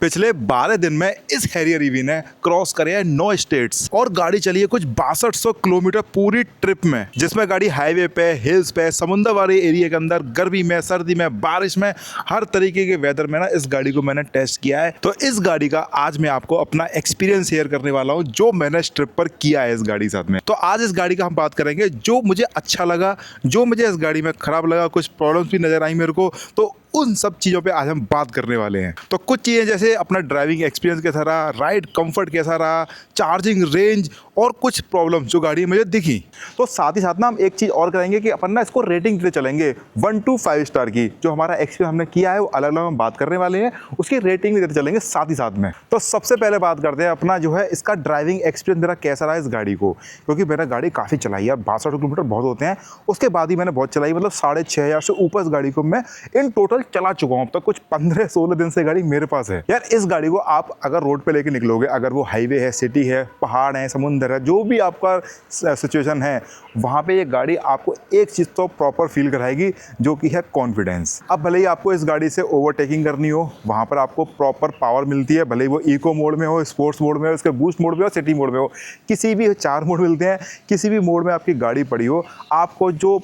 पिछले 12 दिन में इस हैरियर ईवी ने क्रॉस करे हैं 9 स्टेट्स और गाड़ी चली है कुछ 6200 किलोमीटर पूरी ट्रिप में, जिसमें गाड़ी हाईवे पे, हिल्स पे, समुद्र वाले एरिया के अंदर, गर्मी में, सर्दी में, बारिश में, हर तरीके के वेदर में ना इस गाड़ी को मैंने टेस्ट किया है। तो इस गाड़ी का आज मैं आपको अपना एक्सपीरियंस शेयर करने वाला हूँ जो मैंने इस ट्रिप पर किया है इस गाड़ी के साथ में। तो आज इस गाड़ी का हम बात करेंगे जो मुझे अच्छा लगा, जो मुझे इस गाड़ी में खराब लगा, कुछ प्रॉब्लम्स भी नजर आई मेरे को, तो उन सब चीज़ों पे आज हम बात करने वाले हैं। तो कुछ चीज़ें जैसे अपना ड्राइविंग एक्सपीरियंस कैसा रहा, राइड कंफर्ट कैसा रहा, चार्जिंग रेंज और कुछ प्रॉब्लम्स जो गाड़ी में मुझे दिखी। तो साथ ही साथ ना हम एक चीज़ और करेंगे कि अपन ना इसको रेटिंग देते चलेंगे 1 to 5 स्टार की। जो हमारा एक्सपीरियंस हमने किया है वो अलग अलग हम बात करने वाले हैं, उसकी रेटिंग भी देते चलेंगे साथ ही साथ में। तो सबसे पहले बात करते हैं अपना जो है इसका ड्राइविंग एक्सपीरियंस मेरा कैसा रहा इस गाड़ी को, क्योंकि मैंने गाड़ी काफ़ी चलाई यार, 62 किलोमीटर बहुत होते हैं। उसके बाद ही मैंने बहुत चलाई, मतलब 6500 से ऊपर इस गाड़ी को मैं इन टोटल चला चुका हूँ अब तक। कुछ 15-16 दिन से गाड़ी मेरे पास है यार। इस गाड़ी को आप अगर रोड पे लेके निकलोगे, अगर वो हाईवे है, सिटी है, पहाड़ है, समुंदर है, जो भी आपका सिचुएशन है, वहाँ पे ये गाड़ी आपको एक चीज़ तो प्रॉपर फील कराएगी जो कि है कॉन्फिडेंस। अब भले ही आपको इस गाड़ी से ओवरटेकिंग करनी हो, वहाँ पर आपको प्रॉपर पावर मिलती है, भले ही वो इको मोड में हो, स्पोर्ट्स मोड में हो, इसके बूस्ट मोड में हो, सिटी मोड में हो, किसी भी 4 मोड मिलते हैं, किसी भी मोड में आपकी गाड़ी पड़ी हो, आपको जो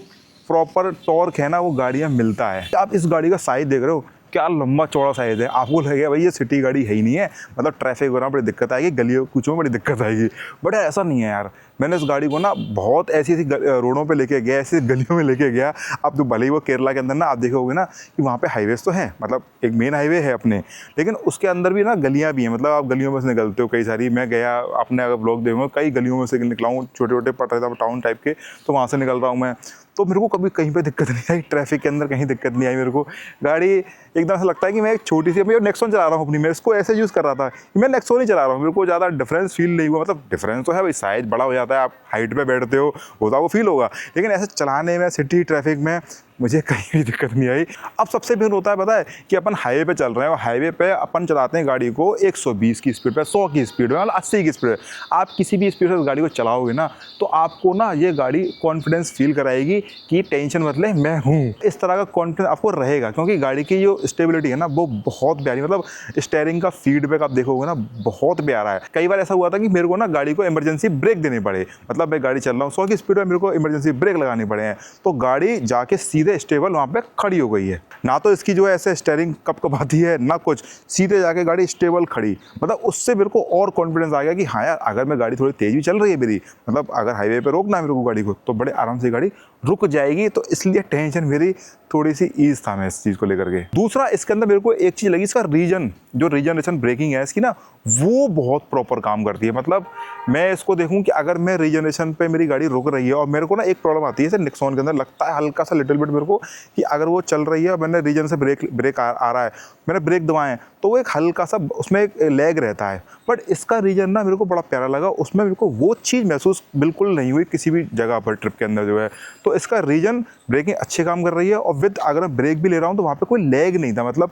प्रॉपर टॉर्क है ना वो गाड़ियाँ मिलता है। आप इस गाड़ी का साइज देख रहे हो, क्या लंबा चौड़ा साइज़ है। आपको लगेगा भाई ये सिटी गाड़ी है ही नहीं है, मतलब ट्रैफिक वगैरह बड़ी दिक्कत आएगी, गलियों कुछ में बड़ी दिक्कत आएगी, बट ऐसा नहीं है यार। मैंने इस गाड़ी को ना बहुत ऐसी रोडों पे लेके गया, ऐसी गलियों में लेके गया। अब तो भले ही वो केरला के अंदर ना आप देखोगे ना कि वहाँ पे हाईवेज तो हैं, मतलब एक मेन हाईवे है अपने, लेकिन उसके अंदर भी ना गलियाँ भी हैं, मतलब आप गलियों में से निकलते हो कई सारी। मैं गया अपने अगर ब्लॉग देखूँगा, कई गलियों में से निकला हूँ, छोटे छोटे पटना टाउन टाइप के, तो वहाँ से निकल रहा हूँ मैं। तो मेरे को कभी कहीं पे दिक्कत नहीं आई, ट्रैफिक के अंदर कहीं दिक्कत नहीं आई मेरे को। गाड़ी एकदम से लगता है कि मैं एक छोटी सी, मैं नेक्सॉन चला रहा हूँ अपनी, मैं इसको ऐसे यूज़ कर रहा था कि मैं नेक्सॉन ही चला रहा हूँ। मेरे को ज़्यादा डिफरेंस फील नहीं हुआ, मतलब डिफरेंस तो है भाई, साइज बड़ा हो जाता है, आप हाइट पे बैठते हो, होता वो फील होगा, लेकिन ऐसे चलाने में सिटी ट्रैफिक में मुझे कहीं भी दिक्कत नहीं आई। अब सबसे मेन होता है पता है कि अपन हाईवे पे चल रहे हैं और हाईवे पे अपन चलाते हैं गाड़ी को 120 की स्पीड पे, 100 की स्पीड में, 80 की स्पीड। आप किसी भी स्पीड से उस गाड़ी को चलाओगे ना तो आपको ना ये गाड़ी कॉन्फिडेंस फील कराएगी कि टेंशन मत ले, मैं हूँ। इस तरह का कॉन्फिडेंस आपको रहेगा, क्योंकि गाड़ी की जो स्टेबिलिटी है ना वो बहुत प्यारी, मतलब स्टीयरिंग का फीडबैक आप देखोगे ना बहुत प्यारा है। कई बार ऐसा हुआ था कि मेरे को ना गाड़ी को इमरजेंसी ब्रेक देने पड़े, मतलब मैं गाड़ी चल रहा हूँ 100 की स्पीड में, मेरे को इमरजेंसी ब्रेक लगाने पड़े हैं, तो गाड़ी जाके सीधे स्टेबल वहाँ पे खड़ी हो गई है। ना तो इसकी जो है ऐसे स्टीयरिंग कपकपाती है ना कुछ, सीधे जाके गाड़ी स्टेबल खड़ी, मतलब उससे मेरे को और कॉन्फिडेंस आ गया कि हाँ यार, अगर मैं गाड़ी थोड़ी तेज भी चल रही है मेरी, मतलब अगर हाईवे पे रोकना है मेरे को गाड़ी को, तो बड़े आराम से गाड़ी रुक जाएगी। तो इसलिए टेंशन मेरी थोड़ी सी ईज था मैं इस चीज़ को लेकर के। दूसरा, इसके अंदर मेरे को एक चीज़ लगी, इसका रीजन, जो रीजनरेशन ब्रेकिंग है इसकी ना, वो बहुत प्रॉपर काम करती है। मतलब मैं इसको देखूं कि अगर मैं रीजनरेशन पे मेरी गाड़ी रुक रही है, और मेरे को ना एक प्रॉब्लम आती है जैसे नेक्सॉन के अंदर लगता है हल्का सा लिटिल बिट मेरे को कि अगर वो चल रही है, मैंने रीजन से ब्रेक आ रहा है, मैंने ब्रेक दबाए तो वो एक हल्का सा उसमें एक लैग रहता है। बट इसका रीजन ना मेरे को बड़ा प्यारा लगा, उसमें मेरे को वो चीज़ महसूस बिल्कुल नहीं हुई किसी भी जगह पर ट्रिप के अंदर जो है। तो इसका रीजन ब्रेकिंग अच्छे काम कर रही है, और विद अगर मैं ब्रेक भी ले रहा हूँ तो वहाँ पे कोई लैग नहीं था, मतलब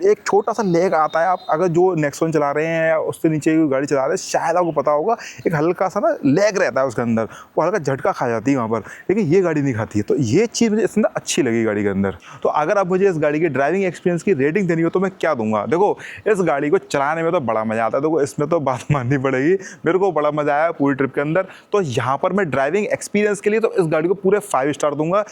एक छोटा सा लैग आता है। आप अगर जो नेक्सॉन चला रहे हैं या उससे नीचे की गाड़ी चला रहे हैं, शायद आपको पता होगा एक हल्का सा ना लैग रहता है उसके अंदर, वो हल्का झटका खा जाती है वहाँ पर, लेकिन ये गाड़ी नहीं खाती है। तो ये चीज़ मुझे इसके अंदर अच्छी लगी गाड़ी के अंदर। तो अगर आप मुझे इस गाड़ी के ड्राइविंग एक्सपीरियंस की रेटिंग देनी हो तो मैं क्या दूंगा? देखो, इस गाड़ी को चलाने में तो बड़ा मज़ा आता है, देखो इसमें तो बात माननी पड़ेगी, मेरे को बड़ा मज़ा आया पूरी ट्रिप के अंदर। तो यहाँ पर मैं ड्राइविंग एक्सपीरियंस के लिए तो इस गाड़ी को पूरे 5 स्टार दूंगा।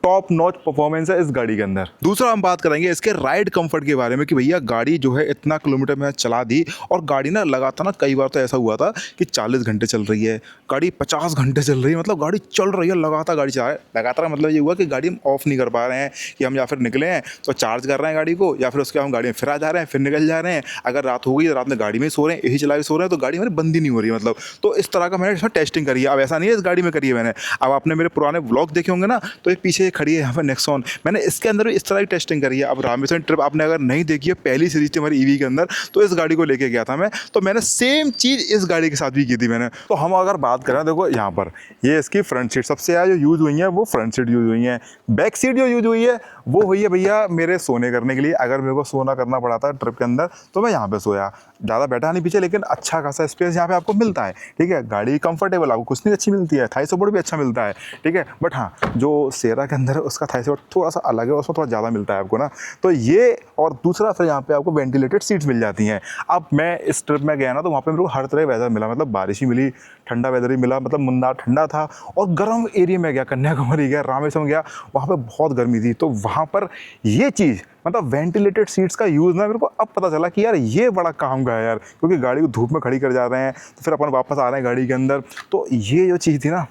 टॉप नॉच परफॉर्मेंस है इस गाड़ी के अंदर। दूसरा हम बात करेंगे इसके राइड कंफर्ट के बारे में कि भैया गाड़ी जो है इतना किलोमीटर में चला दी, और गाड़ी ना लगातार ना कई बार तो ऐसा हुआ था कि 40 घंटे चल रही है गाड़ी, 50 घंटे चल रही है, मतलब गाड़ी चल रही है लगातार, गाड़ी चला रहे हैं लगातार। मतलब ये हुआ कि गाड़ी हम ऑफ नहीं कर पा रहे हैं कि हम या फिर निकले हैं तो चार्ज कर रहे हैं गाड़ी को, या फिर उसके हम गाड़ी में फिर आ जा रहे हैं, फिर निकल जा रहे हैं। अगर रात हो गई तो रात में गाड़ी में सो रहे हैं, यही चला के सो रहे हैं, तो गाड़ी हमारी बंदी नहीं हो रही, मतलब। तो इस तरह का मैंने इसमें टेस्टिंग करी है। अब ऐसा नहीं है इस गाड़ी में करी है मैंने, अब आपने मेरे पुराने व्लॉग देखे होंगे ना, तो ये पीछे खड़ी है यहाँ पर नेक्सॉन, मैंने इसके अंदर भी इस तरह की टेस्टिंग करी है। अब रामेश्वरम ट्रिप आपने अगर नहीं देखी है, पहली सीरीज थी हमारी ईवी के अंदर, तो इस गाड़ी को लेके गया था मैं, तो मैंने सेम चीज़ इस गाड़ी के साथ भी की थी मैंने। तो हम अगर बात करें, देखो यहाँ पर ये इसकी फ्रंट सीट सबसे ज़्यादा जो यूज़ हुई है वो फ्रंट सीट यूज़ हुई है। बैक सीट जो यूज़ हुई है वो हुई है भैया मेरे सोने करने के लिए। अगर मेरे को सोना करना पड़ा था ट्रिप के अंदर तो मैं यहाँ पे सोया, ज़्यादा बैठा नहीं पीछे, लेकिन अच्छा खासा स्पेस यहाँ पे आपको मिलता है। ठीक है, गाड़ी कंफर्टेबल, आपको कुछ नहीं अच्छी मिलती है, थाई सपोर्ट भी अच्छा मिलता है। ठीक है, बट हाँ, जो शेयर सेरा के अंदर उसका थाई सीट थोड़ा सा अलग है, उसमें थोड़ा ज़्यादा मिलता है आपको ना। तो ये और दूसरा फिर यहाँ पे आपको वेंटिलेटेड सीट्स मिल जाती हैं। अब मैं इस ट्रिप में गया ना तो वहाँ पे मेरे को हर तरह वेदर मिला, मतलब बारिश ही मिली, ठंडा वेदर ही मिला, मतलब मुन्नार ठंडा था। और गर्म एरिया में गया, कन्याकुमारी गया, रामेश्वरम गया, वहाँ पे बहुत गर्मी थी। तो वहाँ पर ये चीज़ मतलब वेंटिलेटेड सीट्स का यूज़ ना मेरे को अब पता चला कि यार ये बड़ा काम का है यार, क्योंकि गाड़ी को धूप में खड़ी कर जा रहे हैं तो फिर अपन वापस आ रहे हैं गाड़ी के अंदर। तो ये जो चीज़ थी ना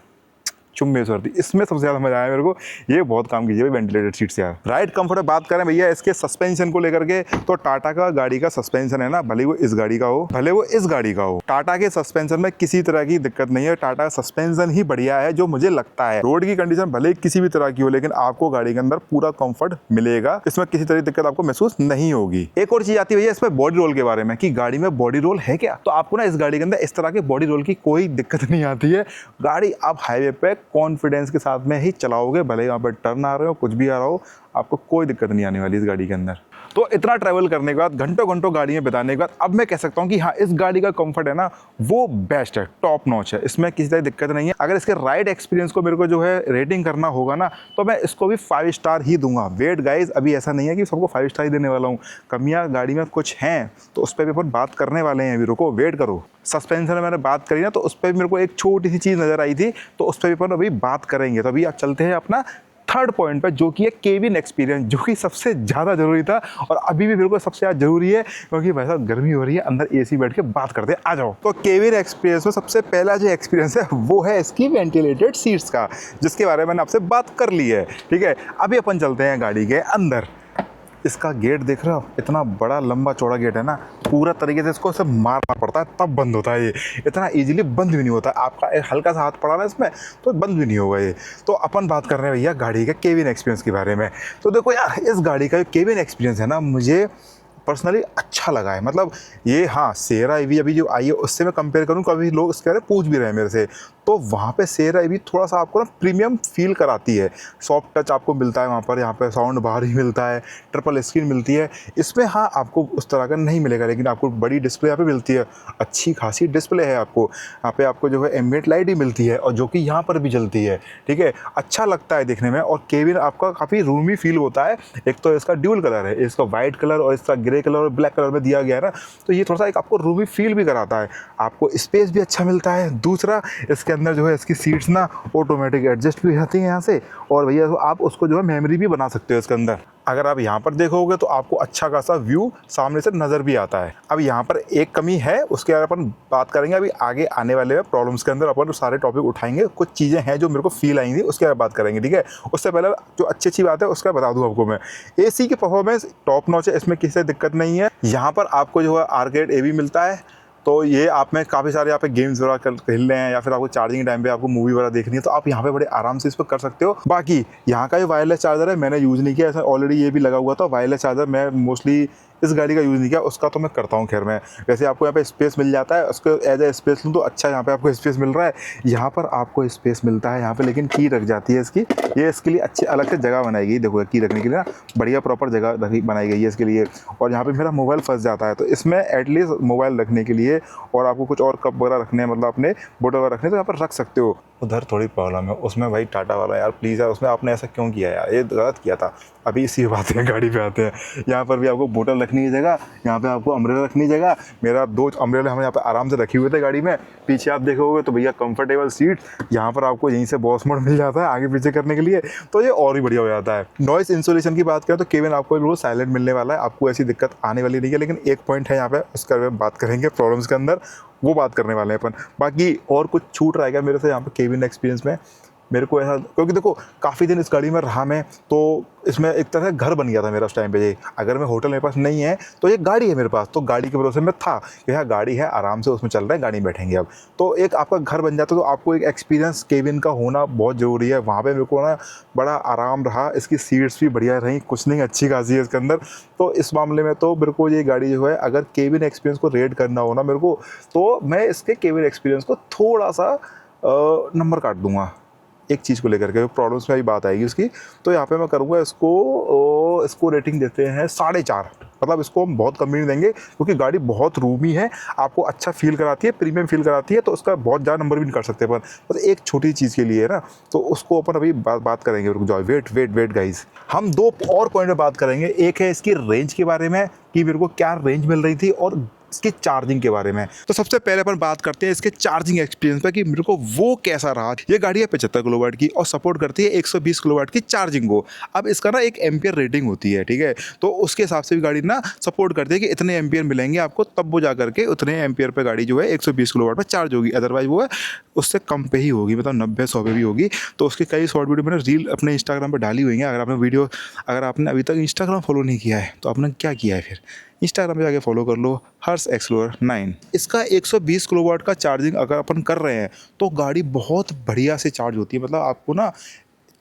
चुम्बेश्वर थी, इसमें सबसे ज़्यादा मजा आया मेरे को। ये बहुत काम कीजिए वेंटिलेटेड सीट्स यार। राइड कंफर्ट बात करें भैया इसके सस्पेंशन को लेकर के, तो टाटा का गाड़ी का सस्पेंशन है ना, भले वो इस गाड़ी का हो भले वो इस गाड़ी का हो, टाटा के सस्पेंशन में किसी तरह की दिक्कत नहीं है। टाटा का सस्पेंशन ही बढ़िया है जो मुझे लगता है। रोड की कंडीशन भले किसी भी तरह की हो, लेकिन आपको गाड़ी के अंदर पूरा कंफर्ट मिलेगा, इसमें किसी तरह की दिक्कत आपको महसूस नहीं होगी। एक और चीज आती है भैया इस पर बॉडी रोल के बारे में, कि गाड़ी में बॉडी रोल है क्या। तो आपको ना इस गाड़ी के अंदर इस तरह के बॉडी रोल की कोई दिक्कत नहीं आती है। गाड़ी आप हाईवे पे कॉन्फिडेंस के साथ में ही चलाओगे, भले ही वहाँ पर टर्न आ रहे हो, कुछ भी आ रहा हो, आपको कोई दिक्कत नहीं आने वाली इस गाड़ी के अंदर। तो इतना ट्रैवल करने के बाद, घंटों घंटों गाड़ी में बिताने के बाद, अब मैं कह सकता हूँ कि हाँ इस गाड़ी का कंफर्ट है ना वो बेस्ट है, टॉप नॉच है, इसमें किसी तरह दिक्कत नहीं है। अगर इसके राइड एक्सपीरियंस को मेरे को जो है रेटिंग करना होगा ना तो मैं इसको भी 5 स्टार ही दूंगा। वेट गाइज अभी ऐसा नहीं है कि सबको 5 स्टार ही देने वाला हूँ, कमियाँ गाड़ी में कुछ हैं तो उस पर भी अपन बात करने वाले हैं, अभी रुको वेट करो। सस्पेंशन में मैंने बात करी ना तो उस पर भी मेरे को एक छोटी सी चीज़ नज़र आई थी, तो उस पर भी अपन अभी बात करेंगे। तो अभी आप चलते हैं अपना थर्ड पॉइंट पर, जो कि है केबिन एक्सपीरियंस, जो कि सबसे ज़्यादा ज़रूरी था और अभी भी मेरे को सबसे ज़्यादा ज़रूरी है, क्योंकि भाई साहब गर्मी हो रही है, अंदर एसी बैठ के बात करते हैं, आ जाओ। तो केबिन एक्सपीरियंस में सबसे पहला जो एक्सपीरियंस है वो है इसकी वेंटिलेटेड सीट्स का, जिसके बारे में मैंने आपसे बात कर ली है। ठीक है, अभी अपन चलते हैं गाड़ी के अंदर। इसका गेट देख रहे हो, इतना बड़ा लंबा चौड़ा गेट है ना, पूरा तरीके से इसको सब मारना पड़ता है तब बंद होता है। ये इतना इजीली बंद भी नहीं होता, आपका एक हल्का सा हाथ पड़ा ना इसमें तो बंद भी नहीं होगा ये। तो अपन बात कर रहे हैं भैया गाड़ी के केबिन एक्सपीरियंस के बारे में। तो देखो यार इस गाड़ी का केबिन एक्सपीरियंस है ना मुझे पर्सनली अच्छा लगा है। मतलब ये हाँ सेरा ईवी अभी जो आई है उससे मैं कंपेयर करूँ, कभी लोग इसके बारे में पूछ भी रहे हैं मेरे से, तो वहाँ पे सेरा ईवी थोड़ा सा आपको ना प्रीमियम फील कराती है। सॉफ्ट टच आपको मिलता है वहाँ पर, यहाँ पे साउंड बाहर ही मिलता है, ट्रिपल स्क्रीन मिलती है। इसमें हाँ आपको उस तरह का नहीं मिलेगा, लेकिन आपको बड़ी डिस्प्ले यहाँ पे मिलती है, अच्छी खासी डिस्प्ले है आपको। यहाँ पे आपको जो है एम्बिएंट लाइट ही मिलती है और जो कि यहाँ पर भी जलती है। ठीक है, अच्छा लगता है देखने में और केबिन आपका काफ़ी रूमी फील होता है। एक तो इसका ड्यूल कलर है, इसका वाइट कलर और इसका ग्रे कलर और ब्लैक कलर में दिया गया है ना, तो ये थोड़ा सा एक आपको रूमी फील भी कराता है, आपको स्पेस भी अच्छा मिलता है। दूसरा इसके अंदर जो है इसकी सीट्स ना ऑटोमेटिक एडजस्ट भी रहती हैं यहाँ से, और भैया आप उसको जो है मेमोरी भी बना सकते हो इसके अंदर। अगर आप यहाँ पर देखोगे तो आपको अच्छा खासा व्यू सामने से नज़र भी आता है। अब यहाँ पर एक कमी है, उसके बारे में अपन बात करेंगे अभी आगे आने वाले में प्रॉब्लम्स के अंदर, अपन सारे टॉपिक उठाएंगे। कुछ चीज़ें हैं जो मेरे को फील आई थी उसके बारे में बात करेंगे। ठीक है, उससे पहले जो अच्छी बात है उसका बता दूँ आपको मैं, एसी की परफॉर्मेंस टॉप नॉच है, इसमें किसी दिक्कत नहीं है। यहाँ पर आपको जो है आर्केड एवी मिलता है, तो ये आप में काफ़ी सारे यहाँ पे गेम्स वगैरह खेल रहे हैं या फिर आपको चार्जिंग टाइम पे आपको मूवी वगैरह देखनी है तो आप यहाँ पे बड़े आराम से इस पर कर सकते हो। बाकी यहाँ का ये वायरलेस चार्जर है, मैंने यूज़ नहीं किया, ऐसा ऑलरेडी ये भी लगा हुआ था। वायरलेस चार्जर मैं मोस्टली इस गाड़ी का यूज़ नहीं किया, उसका तो मैं करता हूँ। खैर मैं वैसे आपको यहाँ पे स्पेस मिल जाता है, उसको एज ए स्पेस लूँ तो अच्छा यहाँ पे आपको स्पेस मिल रहा है। यहाँ पर आपको स्पेस मिलता है यहाँ पे, लेकिन की रख जाती है इसकी, ये इसके लिए अच्छी अलग से जगह बनाई गई। देखो की रखने के लिए ना बढ़िया प्रॉपर जगह बनाई गई है इसके लिए। और यहाँ पे मेरा मोबाइल फंस जाता है तो इसमें एटलीस्ट मोबाइल रखने के लिए और आपको कुछ और कप वगैरह रखने हैं, मतलब अपने बोतल वगैरह रखने तो यहाँ पर रख सकते हो। उधर थोड़ी प्रॉब्लम है उसमें भाई, टाटा वाला यार प्लीज़ यार, उसमें आपने ऐसा क्यों किया यार, ये गलत किया था। अभी इसी बात है गाड़ी पे आते हैं। यहाँ पर भी आपको बोतल रखने की जगह, यहाँ पे आपको अम्ब्रेला रखने की जगह। मेरा 2 अम्ब्रेला हम यहाँ पे आराम से रखे हुए थे गाड़ी में। पीछे आप देखोगे तो भैया कंफर्टेबल सीट, यहाँ पर आपको यहीं से बॉस मोड मिल जाता है आगे पीछे करने के लिए, तो ये और भी बढ़िया हो जाता है। नॉइस इंसुलेशन की बात करें तो केबिन आपको बिल्कुल साइलेंट मिलने वाला है, आपको ऐसी दिक्कत आने वाली नहीं है। लेकिन एक पॉइंट है यहाँ पे, उसका बात करेंगे प्रॉब्लम्स के अंदर, वो बात करने वाले हैं अपन। बाकी और कुछ छूट रहेगा मेरे से यहाँ पे केबिन एक्सपीरियंस में मेरे को ऐसा, क्योंकि देखो काफ़ी दिन इस गाड़ी में रहा मैं, तो इसमें एक तरह घर बन गया था मेरा उस टाइम पे। अगर मैं होटल मेरे पास नहीं है तो ये गाड़ी है मेरे पास, तो गाड़ी के भरोसे में था कि हाँ गाड़ी है, आराम से उसमें चल रहा है, गाड़ी में बैठेंगे अब, तो एक आपका घर बन जाता है। तो आपको एक एक्सपीरियंस केबिन का होना बहुत ज़रूरी है। वहाँ पर मेरे को ना बड़ा आराम रहा, इसकी सीट्स भी बढ़िया रही, कुछ नहीं अच्छी खासी है इसके अंदर। तो इस मामले में तो मेरे को ये गाड़ी जो है, अगर केबिन एक्सपीरियंस को रेट करना हो ना मेरे को, तो मैं इसके केबिन एक्सपीरियंस को थोड़ा सा नंबर काट दूंगा एक चीज़ को लेकर के, प्रॉब्लम्स में भी बात आएगी उसकी। तो यहाँ पे मैं करूँगा इसको रेटिंग देते हैं 4.5। मतलब इसको हम बहुत कम नहीं देंगे क्योंकि गाड़ी बहुत रूमी है, आपको अच्छा फील कराती है, प्रीमियम फील कराती है, तो उसका बहुत ज़्यादा नंबर भी नहीं कर सकते अपन। बस एक छोटी चीज़ के लिए है ना, तो उसको अपन अभी बात करेंगे। रुक जाओ, वेट गाइस, हम 2 और पॉइंट पे बात करेंगे। एक है इसकी रेंज के बारे में कि मेरे को क्या रेंज मिल रही थी, और इसकी चार्जिंग के बारे में। तो सबसे पहले अपन बात करते हैं इसके चार्जिंग एक्सपीरियंस पे कि मेरे को वो कैसा रहा। ये गाड़ी है 75 किलोवाट की और सपोर्ट करती है 120 किलोवाट की चार्जिंग को। अब इसका ना एक एम्पियर रेटिंग होती है, ठीक है, तो उसके हिसाब से भी गाड़ी ना सपोर्ट करती है कि इतने एम्पियर मिलेंगे आपको, तब वो जा करके उतने एम्पियर पे गाड़ी जो है 120 किलोवाट पे चार्ज होगी। अदरवाइज वो है उससे कम पे ही होगी, मतलब 90-100 पे भी होगी। तो उसकी कई शॉर्ट वीडियो मैंने रील अपने इंस्टाग्राम पर डाली हुई हैं। अगर आपने अभी तक इंस्टाग्राम फॉलो नहीं किया है तो आपने क्या किया है, फिर इंस्टाग्राम पे जाके फॉलो कर लो, हर्ष एक्सप्लोरर 9। इसका 120 किलोवाट का चार्जिंग अगर अपन कर रहे हैं तो गाड़ी बहुत बढ़िया से चार्ज होती है। मतलब आपको ना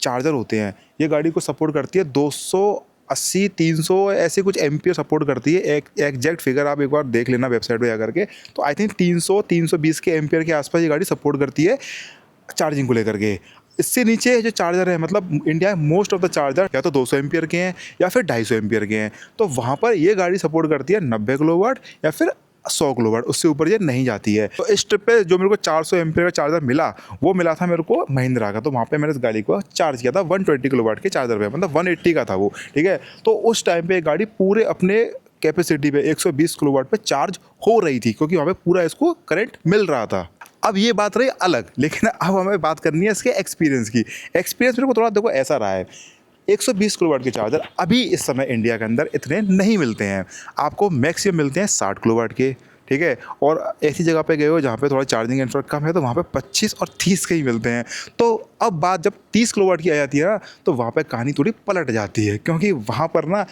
चार्जर होते हैं, ये गाड़ी को सपोर्ट करती है 280 300 ऐसे कुछ एम्पियर सपोर्ट करती है। एक एग्जैक्ट फिगर आप एक बार देख लेना वेबसाइट पे जाकर के, तो आई थिंक 300-320 के एम्पियर के आसपास ये गाड़ी सपोर्ट करती है चार्जिंग को लेकर के। इससे नीचे जो चार्जर है, मतलब इंडिया में मोस्ट ऑफ द चार्जर या तो 200 एम्पियर के हैं या फिर 250 एम्पियर के हैं, तो वहाँ पर ये गाड़ी सपोर्ट करती है 90 किलोवाट या फिर 100 किलोवाट, उससे ऊपर ये नहीं जाती है। तो इस ट्रिप पे जो मेरे को 400 एम्पियर का चार्जर मिला, वो मिला था मेरे को महिंद्रा का। तो वहाँ पे मैंने इस गाड़ी को चार्ज किया था 120 किलोवाट के चार्जर पे, मतलब 180 का था वो, ठीक है। तो उस टाइम पे गाड़ी पूरे अपने कैपेसिटी पे 120 किलोवाट पे चार्ज हो रही थी, क्योंकि वहाँ पे पूरा इसको करंट मिल रहा था। अब ये बात रही अलग, लेकिन अब हमें बात करनी है इसके एक्सपीरियंस की। एक्सपीरियंस मेरे को थोड़ा देखो ऐसा रहा है, 120 किलोवाट के चार्जर अभी इस समय इंडिया के अंदर इतने नहीं मिलते हैं। आपको मैक्सिमम मिलते हैं 60 किलोवाट के, ठीक है। और ऐसी जगह पे गए हो जहाँ पे थोड़ा चार्जिंग इंफ्रास्ट्रक्चर कम है, तो वहाँ पे 25 और 30 के ही मिलते हैं। तो अब बात जब 30 किलोवाट की आ जाती है ना, तो वहाँ पे कहानी थोड़ी पलट जाती है, क्योंकि वहाँ पर ना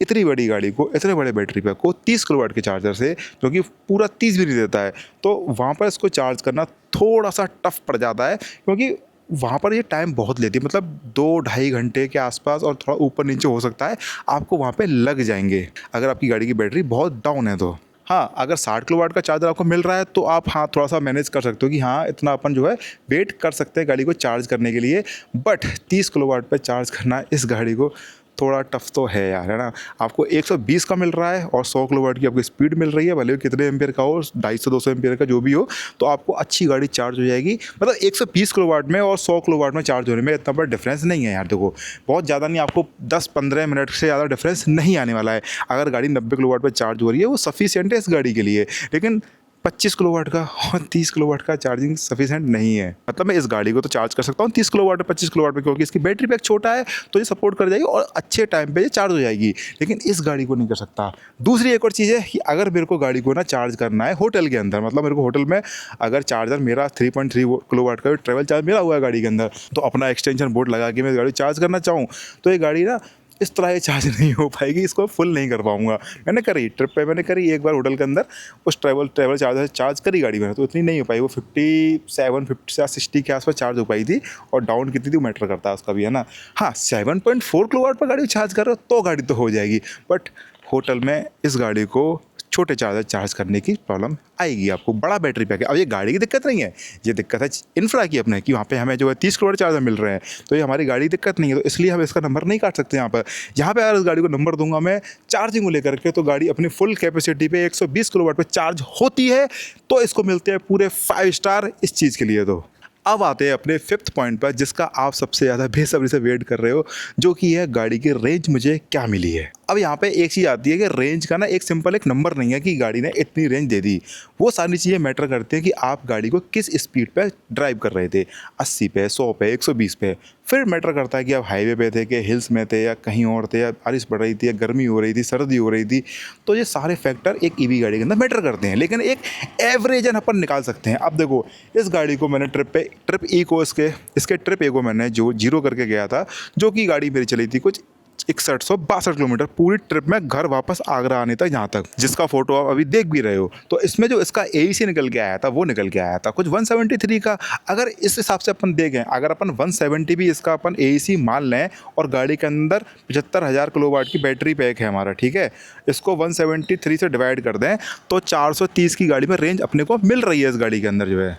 इतनी बड़ी गाड़ी को, इतने बड़े बैटरी पैक को 30 किलोवाट के चार्जर से, जो कि पूरा 30 भी नहीं देता है, तो वहाँ पर इसको चार्ज करना थोड़ा सा टफ पड़ जाता है, क्योंकि वहाँ पर ये टाइम बहुत लेती है। मतलब 2-2.5 घंटे के आसपास और थोड़ा ऊपर नीचे हो सकता है आपको वहाँ पे लग जाएंगे, अगर आपकी गाड़ी की बैटरी बहुत डाउन है तो। हाँ, अगर 60 किलोवाट का चार्जर आपको मिल रहा है तो आप हाँ थोड़ा सा मैनेज कर सकते हो कि हाँ इतना अपन जो है वेट कर सकते हैं गाड़ी को चार्ज करने के लिए। बट 30 किलोवाट पे चार्ज करना इस गाड़ी को थोड़ा टफ तो है यार, है ना। आपको 120 का मिल रहा है और 100 किलोवाट की आपको स्पीड मिल रही है, भले कितने एम्पियर का हो, 250-200 एम्पियर का जो भी हो, तो आपको अच्छी गाड़ी चार्ज हो जाएगी। मतलब 120 किलोवाट में और 100 किलोवाट में चार्ज होने में इतना बड़ा डिफरेंस नहीं है यार। देखो बहुत ज़्यादा नहीं, आपको 10-15 मिनट से ज़्यादा डिफरेंस नहीं आने वाला है। अगर गाड़ी 90 किलोवाट पर चार्ज हो रही है वो सफिशिएंट है इस गाड़ी के लिए, लेकिन 25 किलोवाट का और 30 किलोवाट का चार्जिंग सफिशिएंट नहीं है। मतलब मैं इस गाड़ी को तो चार्ज कर सकता हूँ 30 किलोवाट पे, 25 किलोवाट पे, क्योंकि इसकी बैटरी पैक छोटा है तो ये सपोर्ट कर जाएगी और अच्छे टाइम पे ये चार्ज हो जाएगी, लेकिन इस गाड़ी को नहीं कर सकता। दूसरी एक और चीज़ है कि अगर मेरे को गाड़ी को ना चार्ज करना है होटल के अंदर, मतलब मेरे को होटल में अगर चार्जर मेरा 3.3 किलोवाट का ट्रैवल चार्ज मिला हुआ है गाड़ी के अंदर, तो अपना एक्सटेंशन बोर्ड लगा के मैं गाड़ी चार्ज करना चाहूँ तो ये गाड़ी ना इस तरह ये चार्ज नहीं हो पाएगी, इसको फुल नहीं कर पाऊंगा। मैंने करी ट्रिप पे, मैंने करी एक बार होटल के अंदर, उस ट्रैवल चार्जर से चार्ज करी गाड़ी में, तो इतनी नहीं हो पाई। वो 57-60 के आसपास चार्ज हो पाई थी, और डाउन कितनी थी मैटर करता है उसका भी, है ना। हाँ 7.4 किलोवाट पर गाड़ी चार्ज कर रहे हो तो गाड़ी तो हो जाएगी, बट होटल में इस गाड़ी को छोटे चार्जर चार्ज करने की प्रॉब्लम आएगी आपको। बड़ा बैटरी पैक है। अब ये गाड़ी की दिक्कत नहीं है, ये दिक्कत है इंफ्रा की अपने, कि वहाँ पे हमें जो है 30 किलोवाट चार्जर मिल रहे हैं, तो ये हमारी गाड़ी की दिक्कत नहीं है, तो इसलिए हम इसका नंबर नहीं काट सकते यहाँ पर। अगर इस गाड़ी को नंबर दूंगा मैं चार्जिंग को लेकर के, तो गाड़ी अपनी फुल कैपेसिटी पे 120 किलोवाट पे चार्ज होती है, तो इसको मिलते हैं पूरे 5 स्टार इस चीज़ के लिए। तो अब आते हैं अपने 5th पॉइंट पर, जिसका आप सबसे ज़्यादा बेसब्री से वेट कर रहे हो, जो कि है गाड़ी की रेंज मुझे क्या मिली है। अब यहाँ पे एक चीज़ आती है कि रेंज का ना एक सिंपल एक नंबर नहीं है कि गाड़ी ने इतनी रेंज दे दी। वो सारी चीज़ें मैटर करती हैं कि आप गाड़ी को किस स्पीड पे ड्राइव कर रहे थे, 80 पे, 100 पे, 120 पे। फिर मैटर करता है कि आप हाईवे पे थे, कि हिल्स में थे, या कहीं और थे, या बारिश पड़ रही थी, या गर्मी हो रही थी, सर्दी हो रही थी। तो ये सारे फैक्टर एक ईवी गाड़ी के अंदर मैटर करते हैं, लेकिन एक एवरेजन अपन निकाल सकते हैं। अब देखो इस गाड़ी को मैंने ट्रिप ई को इसके ट्रिप ए को मैंने जो 0 करके गया था, जो कि गाड़ी मेरी चली थी कुछ 6162 किलोमीटर पूरी ट्रिप में, घर वापस आगरा आने तक, जहाँ तक जिसका फोटो आप अभी देख भी रहे हो। तो इसमें जो इसका AEC निकल के आया था, वो निकल के आया था कुछ 173 का। अगर इस हिसाब से अपन देखें, अगर अपन 170 भी इसका अपन AEC मान लें, और गाड़ी के अंदर 75,000 किलोवाट की बैटरी पैक है हमारा, ठीक है, इसको 173 से डिवाइड कर दें तो 430 की गाड़ी में रेंज अपने को मिल रही है इस गाड़ी के अंदर जो है।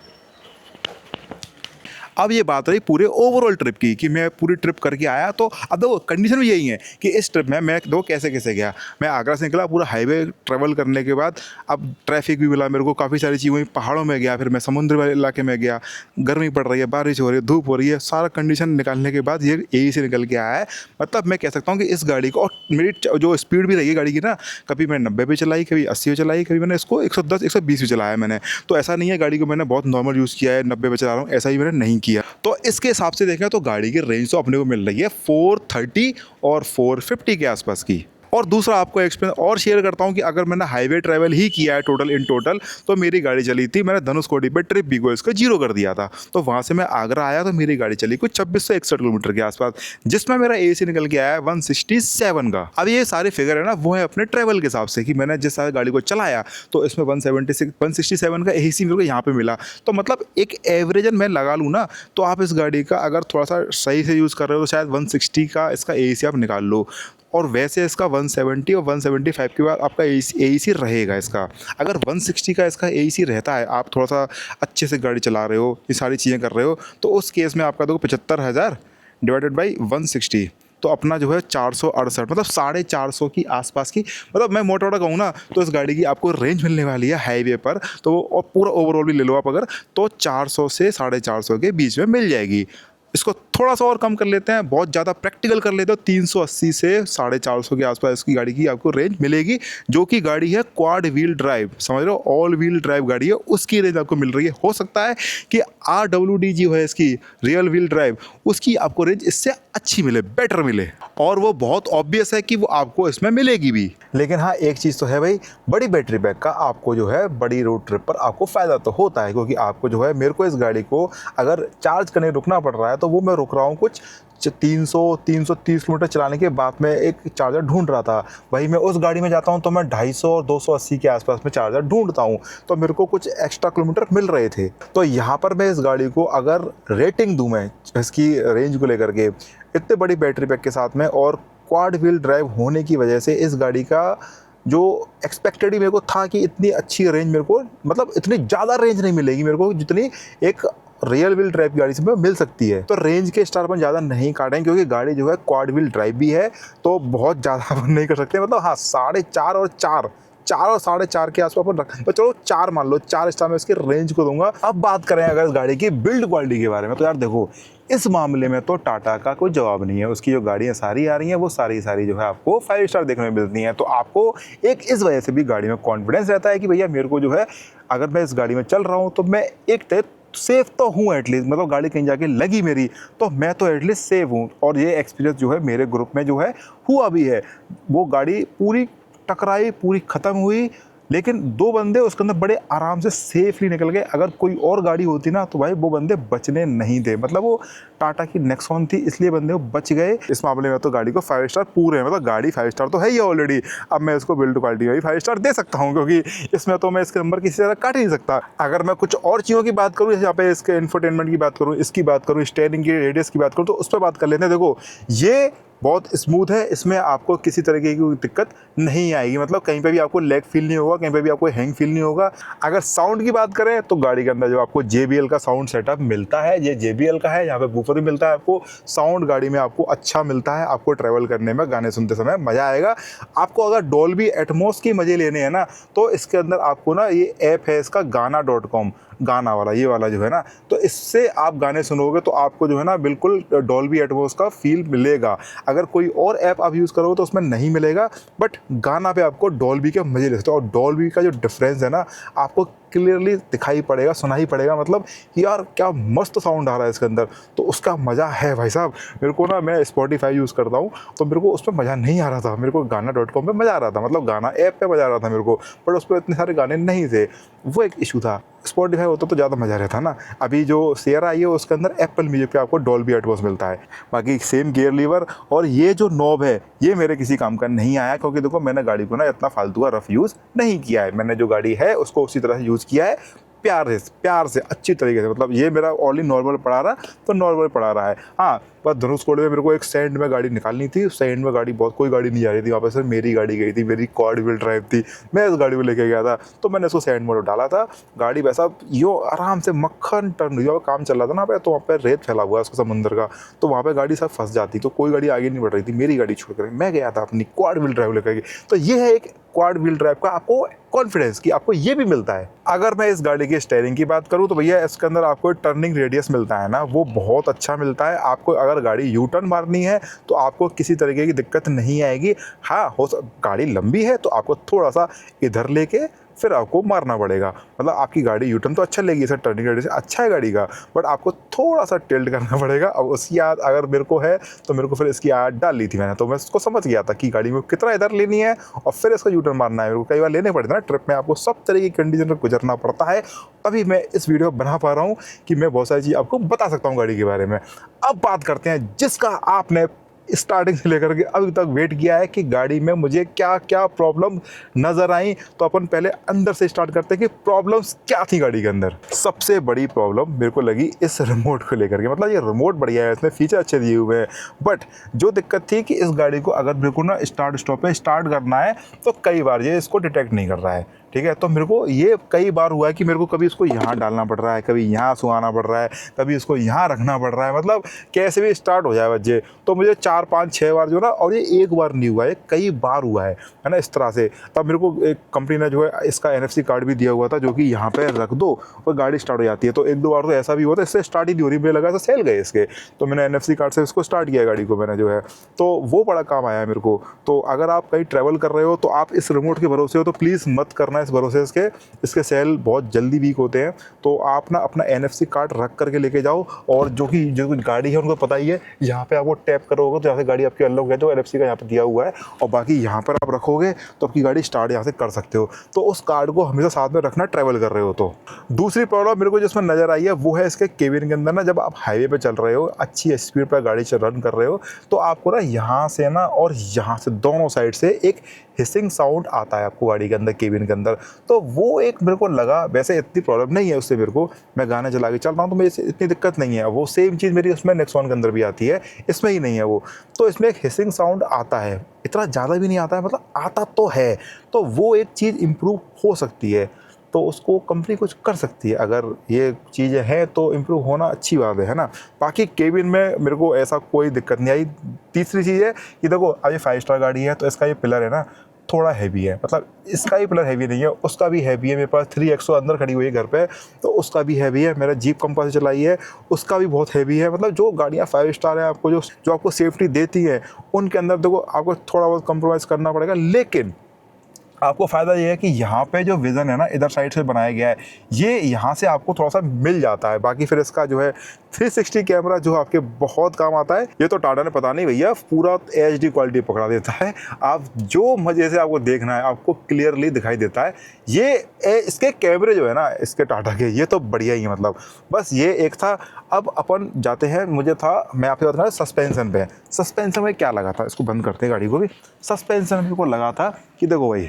अब ये बात रही पूरे ओवरऑल ट्रिप की कि मैं पूरी ट्रिप करके आया, तो अब देखो कंडीशन भी यही है कि इस ट्रिप में मैं दो कैसे कैसे गया। मैं आगरा से निकला, पूरा हाईवे ट्रैवल करने के बाद अब ट्रैफिक भी मिला मेरे को, काफ़ी सारी चीज़ें हुई, पहाड़ों में गया, फिर मैं समुद्र वाले इलाके में गया, गर्मी पड़ रही है, बारिश हो रही है, धूप हो रही है, सारा कंडीशन निकालने के बाद ये यही से निकल के आया है। मतलब मैं कह सकता हूँ कि इस गाड़ी को, और मेरी जो स्पीड भी रही है गाड़ी की ना, कभी मैं 90 पे चलाई, कभी 80 पे चलाई, कभी मैंने इसको 110 120 पे चलाया मैंने। तो ऐसा नहीं है गाड़ी को मैंने बहुत नॉर्मल यूज़ किया है, 90 पे चला रहा हूँ, ऐसा ही मैंने नहीं किया। तो इसके हिसाब से देखें तो गाड़ी की रेंज तो अपने को मिल रही है 430 और 450 के आसपास की। और दूसरा आपको एक्सपीरियंस और शेयर करता हूँ कि अगर मैंने हाईवे ट्रैवल ही किया है टोटल इन टोटल, तो मेरी गाड़ी चली थी, मैंने धनुषकोडी पे ट्रिप बिगो इसका 0 कर दिया था। तो वहाँ से मैं आगरा आया तो मेरी गाड़ी चली कुछ 2661 किलोमीटर के आसपास, जिसमें मेरा AC निकल के आया है 167 का। अब ये सारे फिगर है ना, वो है अपने ट्रैवल के हिसाब से कि मैंने जिस गाड़ी को चलाया तो इसमें 167 का AC मेरे को यहाँ पर मिला। तो मतलब एक एवरेजन मैं लगा लूँ ना, तो आप इस गाड़ी का अगर थोड़ा सा सही से यूज़ कर रहे हो तो शायद 160 का इसका AC आप निकाल लो। और वैसे इसका 170 और 175 के बाद आपका AC रहेगा इसका। अगर 160 का इसका AC रहता है, आप थोड़ा सा अच्छे से गाड़ी चला रहे हो, ये सारी चीज़ें कर रहे हो, तो उस केस में आपका देखो 75,000 डिवाइडेड बाई 160, तो अपना जो है 468, मतलब 450 की आसपास की, मतलब मैं मोटा मोटा कहूँ ना तो इस गाड़ी की आपको रेंज मिलने वाली है हाईवे पर, तो और पूरा ओवरऑल भी ले लो आप अगर, तो 400 से 450 के बीच में मिल जाएगी। इसको थोड़ा सा और कम कर लेते हैं, बहुत ज़्यादा प्रैक्टिकल कर लेते हो, 380 से 450 के आसपास इसकी गाड़ी की आपको रेंज मिलेगी, जो कि गाड़ी है क्वाड व्हील ड्राइव, समझ रहे हो, ऑल व्हील ड्राइव गाड़ी है, उसकी रेंज आपको मिल रही है। हो सकता है कि RWD जो है इसकी रियल व्हील ड्राइव, उसकी आपको रेंज इससे अच्छी मिले, बेटर मिले, और वो बहुत ऑब्वियस है कि वो आपको इसमें मिलेगी भी। लेकिन हाँ, एक चीज़ तो है भाई, बड़ी बैटरी बैक का आपको जो है बड़ी रोड ट्रिप पर आपको फ़ायदा तो होता है, क्योंकि आपको जो है, मेरे को इस गाड़ी को अगर चार्ज करने रुकना पड़ रहा है तो वो मैं रुक रहा हूँ कुछ 330 किलोमीटर चलाने के बाद में एक चार्जर ढूंढ रहा था। वही मैं उस गाड़ी में जाता हूँ तो मैं 250 और 280 के आसपास में चार्जर ढूंढता हूँ, तो मेरे को कुछ एक्स्ट्रा किलोमीटर मिल रहे थे। तो यहाँ पर मैं इस गाड़ी को अगर रेटिंग दूँ मैं इसकी रेंज को लेकर के, इतने बड़ी बैटरी पैक के साथ में और क्वाड व्हील ड्राइव होने की वजह से, इस गाड़ी का जो एक्सपेक्टेड ही मेरे को था कि इतनी अच्छी रेंज मेरे को, मतलब इतनी ज़्यादा रेंज नहीं मिलेगी मेरे को जितनी एक रियल व्हील ड्राइव गाड़ी से मिल सकती है। तो रेंज के स्टार अपन ज़्यादा नहीं काटेंगे, क्योंकि गाड़ी जो है क्वाड व्हील ड्राइव भी है, तो बहुत ज़्यादा अपन नहीं कर सकते। मतलब हाँ, 4.5 और 4 और 4.5 के आसपास पर रख, तो चलो 4 मान लो, 4 स्टार में इसके रेंज को दूंगा। अब बात करें अगर इस गाड़ी की बिल्ड क्वालिटी के बारे में, तो यार देखो, इस मामले में तो टाटा का कोई जवाब नहीं है। उसकी जो गाड़ियाँ सारी आ रही हैं वो सारी जो है आपको 5 स्टार देखने में मिलती हैं। तो आपको एक इस वजह से भी गाड़ी में कॉन्फिडेंस रहता है कि भैया मेरे को जो है, अगर मैं इस गाड़ी में चल रहा हूँ तो मैं एक तरह सेफ तो हूँ एटलीस्ट, मतलब गाड़ी कहीं जाके लगी मेरी तो मैं तो एटलीस्ट सेफ हूँ। और ये एक्सपीरियंस जो है मेरे ग्रुप में जो है हुआ भी है। वो गाड़ी पूरी टकराई, पूरी ख़त्म हुई, लेकिन 2 बंदे उसके अंदर बड़े आराम से सेफली निकल गए। अगर कोई और गाड़ी होती ना तो भाई वो बंदे बचने नहीं थे। मतलब वो टाटा की नेक्सॉन थी, इसलिए बंदे वो बच गए। इस मामले में तो गाड़ी को 5 स्टार पूरे हैं, मतलब गाड़ी 5 स्टार तो है ही ऑलरेडी। अब मैं इसको बिल्ड क्वालिटी में भी 5 स्टार दे सकता हूँ, क्योंकि इसमें तो मैं इसके नंबर किसी तरह काट ही नहीं सकता। अगर मैं कुछ और चीज़ों की बात करूँ, यहाँ पे इसके इंफोटेनमेंट की बात करूँ, इसकी बात करूँ, स्टीयरिंग की रेडियस की बात करूँ, तो उस पर बात कर लेते हैं। देखो, ये बहुत स्मूथ है, इसमें आपको किसी तरीके की दिक्कत नहीं आएगी। मतलब कहीं पे भी आपको लैग फील नहीं होगा, कहीं पे भी आपको हैंग फील नहीं होगा। अगर साउंड की बात करें तो गाड़ी के अंदर जो आपको JBL का साउंड सेटअप मिलता है, ये JBL का है। यहाँ पे बूफर भी मिलता है आपको। साउंड गाड़ी में आपको अच्छा मिलता है, आपको ट्रैवल करने में, गाने सुनते समय मज़ा आएगा। आपको अगर डॉल्बी एटमॉस के मज़े लेने हैं ना, तो इसके अंदर आपको ना ये ऐप है इसका गाना.com, गाना वाला, ये वाला जो है ना, तो इससे आप गाने सुनोगे तो आपको जो है ना बिल्कुल डॉल्बी एटमॉस का फील मिलेगा। अगर कोई और ऐप आप यूज़ करोगे तो उसमें नहीं मिलेगा, बट गाना पे आपको डॉल्बी के मज़े ले सकते हो। और डॉल्बी का जो डिफरेंस है ना, आपको क्लियरली दिखाई पड़ेगा, सुनाई पड़ेगा। मतलब यार क्या मस्त साउंड आ रहा है इसके अंदर, तो उसका मज़ा है भाई साहब। मेरे को ना, मैं स्पॉटिफाई यूज़ करता हूँ तो मेरे को उस पर मज़ा नहीं आ रहा था, मेरे को गाना.com पे मज़ा आ रहा था, मतलब गाना ऐप पे मज़ा आ रहा था मेरे को, बट उस पर इतने सारे गाने नहीं थे, वो एक इशू था। स्पॉटिफाई होता तो ज़्यादा मज़ा रहता ना। अभी जो शेयर आई है उसके अंदर एप्पल म्यूजिक पे आपको डॉल्बी एटमॉस मिलता है। बाकी सेम गियर लीवर और ये जो नॉब है, ये मेरे किसी काम का नहीं आया, क्योंकि देखो मैंने गाड़ी को ना इतना फालतू का रफ यूज़ नहीं किया है। मैंने जो गाड़ी है उसको उसी तरह से यूज़ किया है, प्यार से अच्छी तरीके से। मतलब ये मेरा ऑनली नॉर्मल पड़ा रहा तो नॉर्मल पड़ा रहा है। हाँ, बस धनुषकोडी में मेरे को एक सैंड में गाड़ी निकालनी थी, सैंड में गाड़ी बहुत कोई गाड़ी नहीं जा रही थी वहाँ पे, सिर्फ मेरी गाड़ी गई थी, मेरी क्वाड व्हील ड्राइव थी, मैं इस गाड़ी को लेके गया था। तो मैंने उसको सैंड मोड डाला था, गाड़ी वैसा यो आराम से मक्खन टर्न हुई, काम चल रहा था ना पे, तो वहाँ पे रेत फैला हुआ है उसका समुद्र का, तो वहाँ पे गाड़ी सब फंस जाती, तो कोई गाड़ी आगे नहीं बढ़ रही थी, मेरी गाड़ी छोड़ कर मैं गया था अपनी क्वाड व्हील ड्राइव लेकर के। तो ये है एक क्वाड व्हील ड्राइव का आपको कॉन्फिडेंस कि आपको ये भी मिलता है। अगर मैं इस गाड़ी की स्टीयरिंग की बात करूं तो भैया इसके अंदर आपको टर्निंग रेडियस मिलता है ना, वो बहुत अच्छा मिलता है। आपको अगर गाड़ी यू टर्न मारनी है तो आपको किसी तरीके की दिक्कत नहीं आएगी। हाँ, गाड़ी लंबी है तो आपको थोड़ा सा इधर लेके फिर आपको मारना पड़ेगा, मतलब आपकी गाड़ी यू टर्न तो अच्छा लेगी, सर टर्निंग रेडियस अच्छा है गाड़ी का, बट आपको थोड़ा सा टिल्ट करना पड़ेगा। अब उसकी याद अगर मेरे को है तो मेरे को फिर इसकी याद डाल ली थी मैंने, तो मैं उसको समझ गया था कि गाड़ी में कितना इधर लेनी है और फिर इसका यू टर्न मारना है। मेरे को कई बार लेने पड़ते हैं ना ट्रिप में, आपको सब तरह की कंडीशन में गुजरना पड़ता है, तभी मैं इस वीडियो बना पा रहा हूँ कि मैं बहुत सारी चीज़ आपको बता सकता हूँ गाड़ी के बारे में। अब बात करते हैं जिसका आपने स्टार्टिंग से लेकर के अभी तक वेट किया है कि गाड़ी में मुझे क्या क्या प्रॉब्लम नज़र आई। तो अपन पहले अंदर से स्टार्ट करते हैं कि प्रॉब्लम्स क्या थी गाड़ी के अंदर। सबसे बड़ी प्रॉब्लम मेरे को लगी इस रिमोट को लेकर के, मतलब ये रिमोट बढ़िया है, इसमें फीचर अच्छे दिए हुए हैं, बट जो दिक्कत थी कि इस गाड़ी को अगर मेरे को ना स्टार्ट स्टॉप पे स्टार्ट करना है तो कई बार ये इसको डिटेक्ट नहीं कर रहा है। ठीक है, तो मेरे को ये कई बार हुआ है कि मेरे को कभी इसको यहाँ डालना पड़ रहा है, कभी यहाँ सुहाना पड़ रहा है, कभी इसको यहाँ रखना पड़ रहा है, मतलब कैसे भी स्टार्ट हो जाए बच्चे। तो मुझे 4 5 6 बार जो ना, और ये एक बार नहीं हुआ है, कई बार हुआ है ना इस तरह से। तब मेरे को एक कंपनी ने जो है इसका NFC कार्ड भी दिया हुआ था, जो कि यहाँ पे रख दो और गाड़ी स्टार्ट हो जाती है। तो 1 2 बार तो ऐसा भी हुआ था, इससे स्टार्ट ही नहीं हो रही, मुझे लगा तो सेल गए इसके, तो मैंने NFC कार्ड से इसको स्टार्ट किया गाड़ी को मैंने जो है, तो वो बड़ा काम आया मेरे को। तो अगर आप कहीं ट्रैवल कर रहे हो तो आप इस रिमोट के भरोसे हो तो प्लीज़ मत करना इस भरोसे, इसके सेल बहुत जल्दी वीक होते हैं। तो आप ना अपना NFC कार्ड रख करके लेके जाओ, और जो गाड़ी है उनको पता ही है, यहाँ पे आपको टैप करोगे तो यहाँ से गाड़ी आपकी अनलॉक है, तो NFC का यहाँ पे दिया हुआ है, और बाकी यहाँ पर आप रखोगे तो आपकी गाड़ी स्टार्ट यहाँ से कर सकते हो। तो उस कार्ड को हमेशा साथ में रखना ट्रैवल कर रहे हो तो। दूसरी प्रॉब्लम मेरे को जिसमें नज़र आई है वो है इसके केबिन के अंदर ना, जब आप हाईवे पे चल रहे हो, अच्छी स्पीड पर गाड़ी रन कर रहे हो, तो आपको ना यहाँ से ना और यहाँ से दोनों साइड से एक हिसिंग साउंड आता है आपको गाड़ी के अंदर, केबिन के अंदर। तो वो एक मेरे को लगा, वैसे इतनी प्रॉब्लम नहीं है उससे मेरे को, मैं गाने चला के चल रहा हूँ तो मेरे इतनी दिक्कत नहीं है। वो सेम चीज़ मेरी उसमें नेक्सॉन के अंदर भी आती है, इसमें ही नहीं है वो। तो इसमें एक हिसिंग साउंड आता है, इतना ज़्यादा भी नहीं आता है, मतलब आता तो है। तो वो एक चीज़ इम्प्रूव हो सकती है, तो उसको कंपनी कुछ कर सकती है। अगर ये चीज़ें हैं तो इम्प्रूव होना अच्छी बात है ना। बाकी केबिन में मेरे को ऐसा कोई दिक्कत नहीं आई। तीसरी चीज़ है कि देखो, अब ये 5 स्टार गाड़ी है तो इसका ये पिलर है ना थोड़ा हैवी है, मतलब इसका ही पिलर हैवी नहीं है, उसका भी हैवी है। मेरे पास 3XO अंदर खड़ी हुई है घर पे, तो उसका भी हैवी है। मेरा जीप कंपास चलाई है, उसका भी बहुत हैवी है। मतलब जो गाड़ियाँ 5 स्टार है, आपको जो आपको सेफ्टी देती है, उनके अंदर देखो आपको थोड़ा बहुत कंप्रोमाइज़ करना पड़ेगा। लेकिन आपको फ़ायदा ये है कि यहाँ पे जो विज़न है ना, इधर साइड से बनाया गया है, ये यहाँ से आपको थोड़ा सा मिल जाता है। बाकी फिर इसका जो है 360 कैमरा जो आपके बहुत काम आता है। ये तो टाटा ने पता नहीं भैया पूरा HD क्वालिटी पकड़ा देता है, आप जो मज़े से आपको देखना है आपको क्लियरली दिखाई देता है। ये इसके कैमरे जो है ना, इसके टाटा के, ये तो बढ़िया ही है। मतलब बस ये एक था। अब अपन जाते हैं, मुझे था, मैं आपसे बता रहा सस्पेंसन पे। सस्पेंसन में क्या लगा था, इसको बंद करते हैं गाड़ी को भी। सस्पेंसन में को लगा था कि देखो भाई,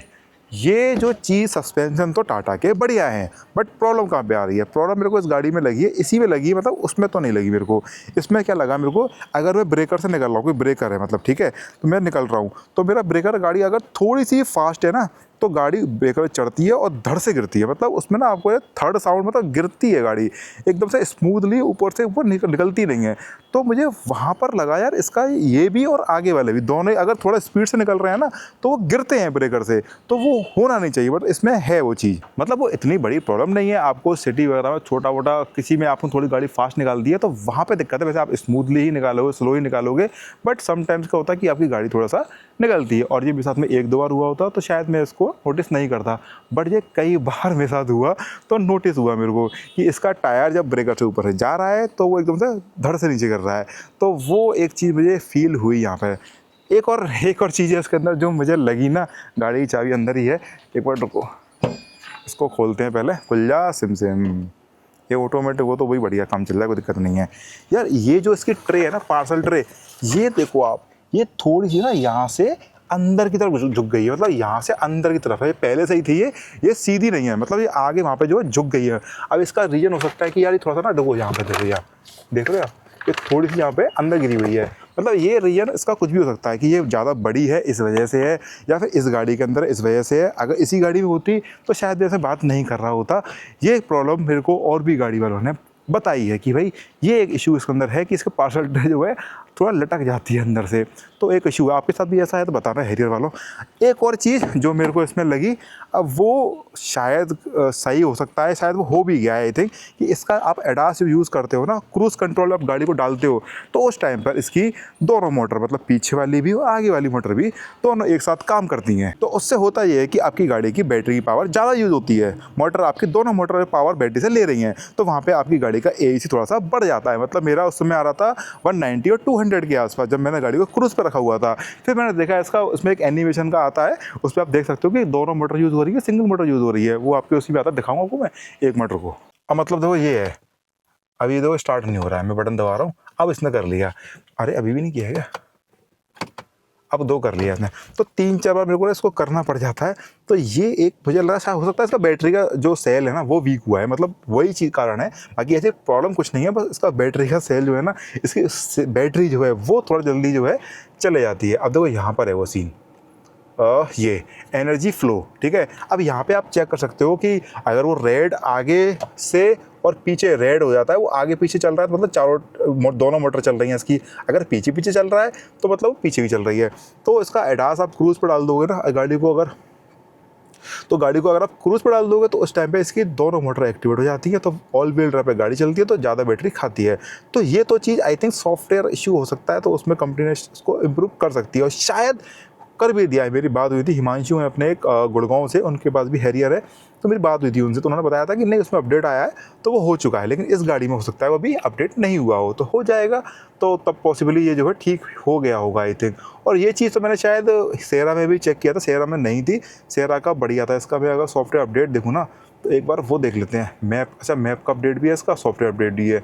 ये जो चीज़ सस्पेंशन तो टाटा के बढ़िया हैं, बट प्रॉब्लम कहाँ पे आ रही है? प्रॉब्लम मेरे को इस गाड़ी में लगी है, इसी में लगी है, मतलब उसमें तो नहीं लगी मेरे को। इसमें क्या लगा मेरे को, अगर मैं ब्रेकर से निकल रहा हूँ, कोई ब्रेकर है मतलब, ठीक है, तो मैं निकल रहा हूँ, तो मेरा ब्रेकर गाड़ी अगर थोड़ी सी फास्ट है ना, तो गाड़ी ब्रेकर चढ़ती है और धड़ से गिरती है। मतलब उसमें ना आपको थर्ड साउंड, मतलब गिरती है गाड़ी एकदम से स्मूथली, ऊपर से ऊपर निकलती नहीं है। तो मुझे वहाँ पर लगा यार, इसका ये भी और आगे वाले भी दोनों अगर थोड़ा स्पीड से निकल रहे हैं ना, तो वो गिरते हैं ब्रेकर से, तो वो होना नहीं चाहिए। बट इसमें है वो चीज़, मतलब वो इतनी बड़ी प्रॉब्लम नहीं है। आपको सिटी वगैरह में छोटा मोटा किसी में आपने थोड़ी गाड़ी फास्ट निकाल दी है तो वहाँ पर दिक्कत है। वैसे आप स्मूथली ही निकालोगे, स्लो ही निकालोगे, बट समटाइम्स क्या होता है कि आपकी गाड़ी थोड़ा सा निकलती है। और ये मेरे साथ में 1 2 बार हुआ होता तो शायद मैं इसको नोटिस नहीं करता, बट ये कई बार मेरे साथ हुआ तो नोटिस हुआ मेरे को कि इसका टायर जब ब्रेकर से ऊपर से जा रहा है तो वो एकदम से धड़ से नीचे कर रहा है। तो वो एक चीज़ मुझे फील हुई यहाँ पे। एक और चीज़ है इसके अंदर जो मुझे लगी ना, गाड़ी की चाबी अंदर ही है, एक बार रुको, इसको खोलते हैं पहले। खुल जा सिम सिम, ये ऑटोमेटिक, वो तो वही बढ़िया काम चल रहा है, कोई दिक्कत नहीं है यार। ये जो इसकी ट्रे है ना, पार्सल ट्रे, ये देखो आप, ये थोड़ी सी ना यहाँ से अंदर की तरफ झुक गई है, मतलब यहाँ से अंदर की तरफ है। ये पहले से ही थी, ये सीधी नहीं है, मतलब ये आगे वहाँ पे जो है झुक गई है। अब इसका रीज़न हो सकता है कि यार ये थोड़ा सा ना, देखो यहाँ पे देखो यार, देख रहे हो, ये थोड़ी सी यहाँ पे अंदर गिरी हुई है। मतलब ये रीजन इसका कुछ भी हो सकता है कि ये ज़्यादा बड़ी है इस वजह से है, या फिर इस गाड़ी के अंदर इस वजह से है। अगर इसी गाड़ी में होती तो शायद ऐसे बात नहीं कर रहा होता। ये प्रॉब्लम मेरे को और भी गाड़ी वालों ने बताई है कि भाई ये एक इशू इसके अंदर है कि इसके पार्सल ट्रे जो है थोड़ा लटक जाती है अंदर से, तो एक इशू है। आपके साथ भी ऐसा है तो बताना हैरियर वालों। एक और चीज़ जो मेरे को इसमें लगी, अब वो शायद सही हो सकता है, शायद वो हो भी गया है आई थिंक, कि इसका आप एडास यूज़ करते हो ना, क्रूज़ कंट्रोल आप गाड़ी को डालते हो, तो उस टाइम पर इसकी दोनों मोटर, मतलब पीछे वाली भी और आगे वाली मोटर भी, दोनों एक साथ काम करती हैं। तो उससे होता ये है कि आपकी गाड़ी की बैटरी की पावर ज़्यादा यूज़ होती है। मोटर आपकी दोनों मोटर पावर बैटरी से ले रही हैं, तो वहाँ पर आपकी गाड़ी का AC थोड़ा सा बढ़ जाता है। मतलब मेरा उस समय आ रहा था 190 और 200 के आसपास जब मैंने गाड़ी को क्रूज़ पर रखा हुआ था। फिर मैंने देखा इसका उसमें एक एनिमेशन का आता है, उस पर आप देख सकते हो कि दोनों मोटर यूज़ हो रही है, सिंगल मोटर यूज़ हो रही है। वो आपके उसी में आता है, दिखाऊंगा आपको मैं एक मोटर को। अब मतलब देखो ये है, अभी देखो स्टार्ट नहीं हो रहा है, मैं बटन दबा रहा हूँ, अब इसने कर लिया। अरे अभी भी नहीं किया है क्या? अब 2 कर लिया इसने। तो 3-4 बार मेरे को इसको करना पड़ जाता है। तो ये एक मुझे लग रहा है हो सकता है इसका बैटरी का जो सेल है ना वो वीक हुआ है, मतलब वही चीज़ कारण है। बाकी ऐसे प्रॉब्लम कुछ नहीं है, बस इसका बैटरी का सेल जो है ना, इसकी बैटरी जो है वो थोड़ा जल्दी जो है चले जाती है। अब देखो यहाँ पर है वो सीन, ये एनर्जी फ्लो, ठीक है। अब यहाँ पे आप चेक कर सकते हो कि अगर वो रेड आगे से और पीछे रेड हो जाता है, वो आगे पीछे चल रहा है तो मतलब चारों दोनों मोटर चल रही हैं इसकी। अगर पीछे पीछे चल रहा है तो मतलब पीछे भी चल रही है। तो इसका एडास आप क्रूज़ पर डाल दोगे ना गाड़ी को, अगर आप क्रूज़ पर डाल दोगे तो उस टाइम पे इसकी दोनों मोटर एक्टिवेट हो जाती है, तो ऑल व्हील ड्राइव पे गाड़ी चलती है तो ज़्यादा बैटरी खाती है। तो ये तो चीज़ आई थिंक सॉफ्टवेयर इशू हो सकता है, तो उसमें कंपनी ने इसको इम्प्रूव कर सकती है और शायद कर भी दिया है। मेरी बात हुई थी हिमांशु है अपने एक गुड़गांव से, उनके पास भी हैरियर है, तो मेरी बात हुई थी उनसे, तो उन्होंने बताया था कि नहीं उसमें अपडेट आया है तो वो हो चुका है। लेकिन इस गाड़ी में हो सकता है वो अभी अपडेट नहीं हुआ हो, तो हो जाएगा, तो तब पॉसिबली ये जो है ठीक हो गया होगा आई थिंक। और ये चीज़ तो मैंने शायद सेरा में भी चेक किया था, सेरा में नहीं थी, सेरा का बढ़िया था। इसका मैं अगर सॉफ्टवेयर अपडेट देखूँ ना तो एक बार वो देख लेते हैं। मैप, अच्छा मैप का अपडेट भी है इसका, सॉफ्टवेयर अपडेट भी है,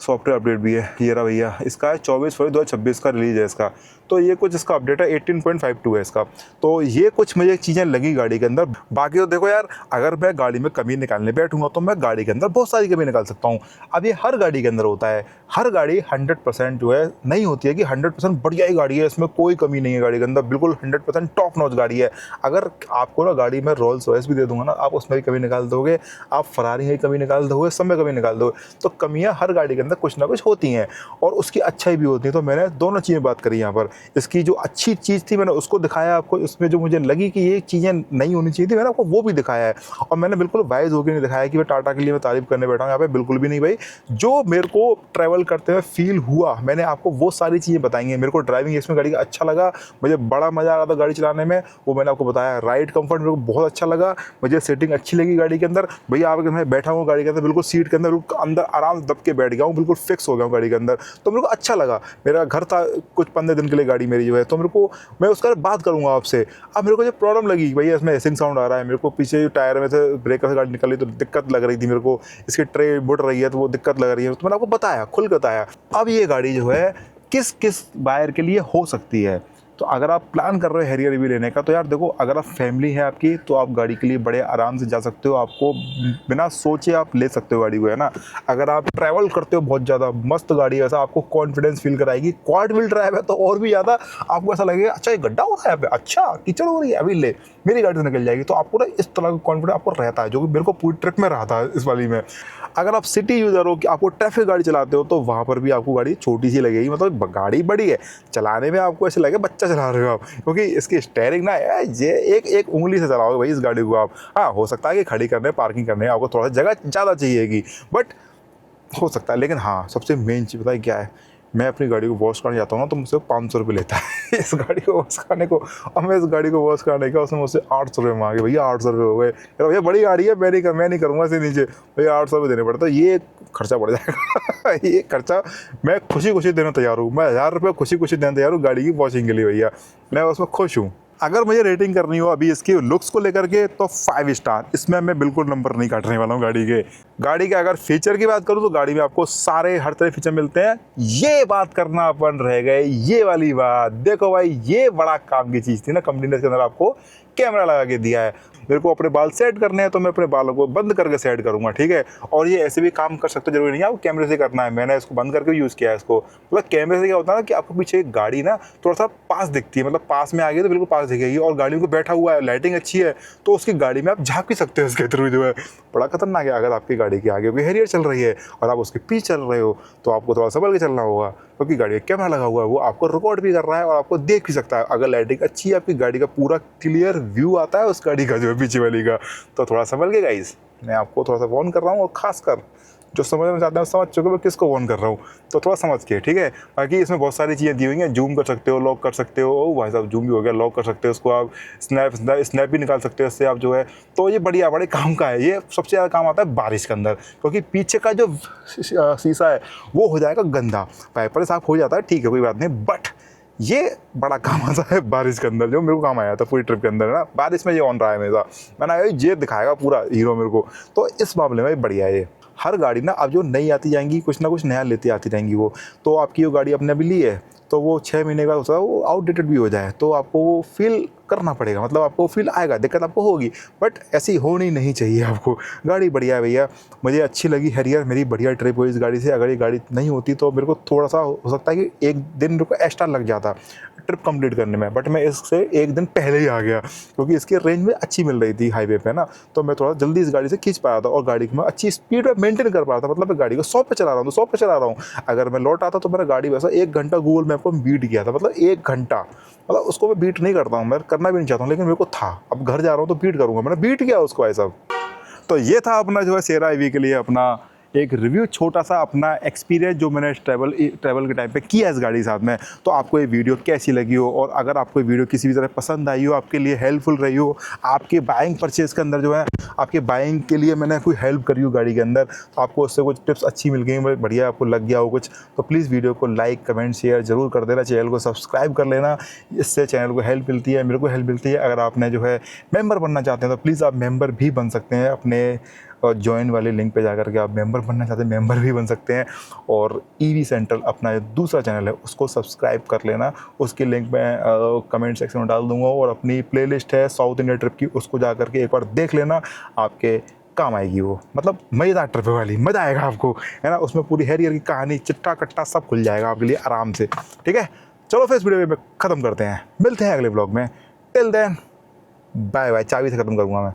सॉफ्टवेयर अपडेट भी है। ये रहा भैया, इसका है 24 फरवरी 2026 का रिलीज है इसका। तो ये कुछ इसका अपडेट है 18.52 है इसका। तो ये कुछ मुझे चीज़ें लगी गाड़ी के अंदर। बाकी तो देखो यार, अगर मैं गाड़ी में कमी निकालने बैठूंगा तो मैं गाड़ी के अंदर बहुत सारी कमी निकाल सकता हूँ। अब ये हर गाड़ी के अंदर होता है, हर गाड़ी 100% जो है नहीं होती है कि 100% बढ़िया ही गाड़ी है, इसमें कोई कमी नहीं है गाड़ी के अंदर, बिल्कुल 100% टॉप नॉच गाड़ी है। अगर आपको ना गाड़ी में रोल्स रॉयस भी दे दूंगा ना, आप उसमें भी कमी निकाल दोगे, आप फरारी में कमी निकाल दोगे, सब में कमी निकाल दोगे। तो कमियाँ हर गाड़ी के अंदर कुछ ना कुछ होती हैं और उसकी अच्छाई भी होती है। तो मैंने दोनों चीज़ें बात करी यहाँ पर। इसकी जो अच्छी चीज़ थी मैंने उसको दिखाया आपको, इसमें जो मुझे लगी कि ये चीज़ें नहीं होनी चाहिए थी मैंने आपको वो भी दिखाया है। और मैंने बिल्कुल वाइज होकर नहीं दिखाया कि मैं टाटा के लिए मैं तारीफ करने बैठा हूँ यहाँ पे, बिल्कुल भी नहीं भाई। जो मेरे को ट्रैवल करते हुए फील हुआ मैंने आपको वो सारी चीज़ें बताई हैं। मेरे को ड्राइविंग इसमें गाड़ी का अच्छा लगा, मुझे बड़ा मज़ा आ रहा था गाड़ी चलाने में, वो मैंने आपको बताया। राइड कंफर्ट मेरे को बहुत अच्छा लगा, मुझे सीटिंग अच्छी लगी गाड़ी के अंदर। भैया आप मैं बैठा हूँ गाड़ी के अंदर, बिल्कुल सीट के अंदर अंदर आराम दब के बैठ गया हूँ, बिल्कुल फिक्स हो गया हूँ गाड़ी के अंदर। तो मेरे को अच्छा लगा। मेरा घर था कुछ 15 दिन के लिए गाड़ी मेरी जो है, तो मेरे को मैं उसका बात करूँगा आपसे। अब मेरे को जो प्रॉब्लम लगी भैया, इसमें एसिंग साउंड आ रहा है, मेरे को पीछे टायर में से ब्रेकर से गाड़ी निकल रही तो दिक्कत लग रही थी मेरे को, इसकी ट्रे बुड़ रही है तो वो दिक्कत लग रही है। तो मैंने आपको बताया, खुल के बताया। अब ये गाड़ी जो है किस किस बायर के लिए हो सकती है, तो अगर आप प्लान कर रहे हो हैरियर EV लेने का, तो यार देखो, अगर आप फैमिली है आपकी तो आप गाड़ी के लिए बड़े आराम से जा सकते हो, आपको बिना सोचे आप ले सकते हो गाड़ी को, है ना। अगर आप ट्रैवल करते हो बहुत ज़्यादा, मस्त गाड़ी है, ऐसा आपको कॉन्फिडेंस फील कराएगी। क्वाड व्हील ड्राइव है तो और भी ज़्यादा आपको ऐसा लगेगा अच्छा ये गड्ढा हो रहा है यहाँ पे, अच्छा कीचड़ हो रही है, अभी ले मेरी गाड़ी से निकल जाएगी। तो आपको ना इस तरह का कॉन्फिडेंस आपको रहता है, जो कि मेरे को पूरी ट्रिप में रहा था इस वाली में। अगर आप सिटी यूज़र हो कि आपको ट्रैफिक गाड़ी चलाते हो तो वहाँ पर भी आपको गाड़ी छोटी सी लगेगी, मतलब गाड़ी बड़ी है, चलाने में आपको ऐसे लगे बच्चा चला रहे हो आप, क्योंकि इसकी स्टेयरिंग ना ये एक उंगली से चलाओगे भाई इस गाड़ी को आप। हाँ, हो सकता है कि खड़ी करने पार्किंग करने आपको थोड़ा सा जगह ज़्यादा चाहिएगी, बट हो सकता है। लेकिन हाँ, सबसे मेन चीज़ पता है क्या है, मैं अपनी गाड़ी को वॉश करने जाता हूँ ना तो मुझसे 500 रुपये लेता है इस गाड़ी को वॉश करने को। और मैं इस गाड़ी को वॉश करने का उसने मुझसे 800 रुपये मांगे। भैया 800 रुपये हो गए, भैया बड़ी गाड़ी है, मैं नहीं करूँगा इससे नीचे, भैया 800 रुपये देने पड़ता है, ये खर्चा बढ़ जाएगा ये खर्चा मैं खुशी देना तैयार हूँ, मैं 1000 रुपये खुशी देना तैयार हूँ गाड़ी की वॉशिंग के लिए। भैया मैं उसमें खुश हूँ। अगर मुझे रेटिंग करनी हो अभी इसकी लुक्स को लेकर के तो 5 स्टार, इसमें मैं बिल्कुल नंबर नहीं काटने वाला हूँ गाड़ी के। अगर फीचर की बात करूँ तो गाड़ी में आपको सारे हर तरह फीचर मिलते हैं। ये बात करना अपन रह गए, ये वाली बात देखो भाई, ये बड़ा काम की चीज़ थी ना, कंपनी ने इसके अंदर आपको कैमरा लगा के दिया है। मेरे को अपने बाल सेट करने हैं तो मैं अपने बालों को बंद करके सेट करूँगा, ठीक है। और ये ऐसे भी काम कर सकते हो, जरूरी नहीं है आपको कैमरे से करना है। मैंने इसको बंद करके यूज़ किया है इसको। मतलब कैमरे से क्या होता है ना कि आपको पीछे एक गाड़ी ना थोड़ा सा पास दिखती है, मतलब पास में आ गई तो बिल्कुल पास दिखेगी, और गाड़ी में बैठा हुआ है, लाइटिंग अच्छी है तो उसकी गाड़ी में आप झाँक भी सकते हो इसके थ्रू, जो है बड़ा खतरनाक है। अगर आपकी गाड़ी के आगे कोई हैरियर चल रही है और आप उसके पीछे चल रहे हो तो आपको थोड़ा संभल के चलना होगा, क्योंकि गाड़ी का कैमरा लगा हुआ है, वो आपको रिकॉर्ड भी कर रहा है और आपको देख भी सकता है। अगर लाइटिंग अच्छी है, आपकी गाड़ी का पूरा क्लियर व्यू आता है उस गाड़ी का, जो है पीछे वाली का, तो थोड़ा संभल के गाइस। मैं आपको थोड़ा सा वार्न कर रहा हूँ, और खासकर जो समझना चाहते हैं समझ चुके, मैं किसको वार्न कर रहा हूँ, तो थोड़ा समझ के, ठीक है। बाकी इसमें बहुत सारी चीज़ें दी हुई हैं, जूम कर सकते हो, लॉक कर सकते हो। ओ भाई साहब, जूम भी हो गया, लॉक कर सकते हो उसको आप, स्नैप भी निकाल सकते हो इससे आप, जो है तो ये बढ़िया बड़े काम का है। ये सबसे ज़्यादा काम आता है बारिश के अंदर, क्योंकि पीछे का जो शीशा है वो हो जाएगा गंदा, वाइपर साफ हो जाता है, ठीक है कोई बात नहीं, बट ये बड़ा काम आता है बारिश के अंदर, जो मेरे को काम आया था पूरी ट्रिप के अंदर ना। बारिश में ये ऑन रहा है हमेशा, मैंने ये दिखाएगा पूरा हीरो मेरे को, तो इस मामले में बढ़िया है ये। हर गाड़ी ना अब जो नई आती जाएंगी, कुछ ना कुछ नया लेती आती रहेंगी वो, तो आपकी वो गाड़ी आपने अभी ली है तो वो 6 महीने का होता है, वो आउटडेटेड भी हो जाए तो आपको वो फील करना पड़ेगा, मतलब आपको फील आएगा, दिक्कत आपको होगी, बट ऐसी होनी नहीं चाहिए आपको। गाड़ी बढ़िया है भैया, मुझे अच्छी लगी हैरियर, मेरी बढ़िया ट्रिप हुई इस गाड़ी से। अगर ये गाड़ी नहीं होती तो मेरे को थोड़ा सा हो सकता है कि एक दिन मेरे को एक्स्ट्रा लग जाता ट्रिप कंप्लीट करने में, बट मैं इससे एक दिन पहले ही आ गया, क्योंकि इसकी रेंज में अच्छी मिल रही थी हाईवे पे ना, तो मैं थोड़ा जल्दी इस गाड़ी से खींच पा रहा था और गाड़ी की मैं अच्छी स्पीड में मेंटेन कर पा रहा था। मतलब मैं गाड़ी को 100 पे चला रहा हूँ तो 100 पे चला रहा हूँ। अगर मैं लौट आता तो मेरा गाड़ी वैसा 1 घंटा गूगल मैप को बीट किया था, मतलब 1 घंटा, मतलब उसको मैं बीट नहीं करता हूँ, मैं करना भी नहीं चाहता हूँ, लेकिन मेरे को था, अब घर जा रहा हूँ तो बीट करूँगा, मैंने बीट किया उसको भाई साहब। तो ये था अपना जो है सेरा ईवी के लिए अपना एक रिव्यू, छोटा सा अपना एक्सपीरियंस जो मैंने ट्रैवल के टाइम पे किया इस गाड़ी के साथ में। तो आपको ये वीडियो कैसी लगी हो, और अगर आपको ये वीडियो किसी भी तरह पसंद आई हो, आपके लिए हेल्पफुल रही हो, आपके बाइंग परचेज़ के अंदर जो है आपके बाइंग के लिए मैंने कोई हेल्प करी हो गाड़ी के अंदर, तो आपको उससे कुछ टिप्स अच्छी मिल गई, बढ़िया आपको लग गया हो कुछ, तो प्लीज़ वीडियो को लाइक कमेंट शेयर जरूर कर देना, चैनल को सब्सक्राइब कर लेना, इससे चैनल को हेल्प मिलती है, मेरे को हेल्प मिलती है। अगर आपने जो है मेंबर बनना चाहते हैं तो प्लीज़ आप मेंबर भी बन सकते हैं, अपने और ज्वाइन वाले लिंक पे जाकर के आप मेंबर बनना चाहते हैं मेंबर भी बन सकते हैं। और ईवी सेंट्रल अपना जो दूसरा चैनल है उसको सब्सक्राइब कर लेना, उसकी लिंक मैं कमेंट सेक्शन में डाल दूंगा। और अपनी प्लेलिस्ट है साउथ इंडिया ट्रिप की, उसको जा करके एक बार देख लेना, आपके काम आएगी वो, मतलब मज़ेदार ट्रिप वाली, मज़ा आएगा आपको, है ना। उसमें पूरी हैरियर की कहानी चिट्टा कट्टा सब खुल जाएगा आपके लिए आराम से, ठीक है। चलो फिर इस वीडियो में ख़त्म करते हैं, मिलते हैं अगले ब्लॉग में, टिल देन बाय बाय। चाबी से ख़त्म करूँगा मैं।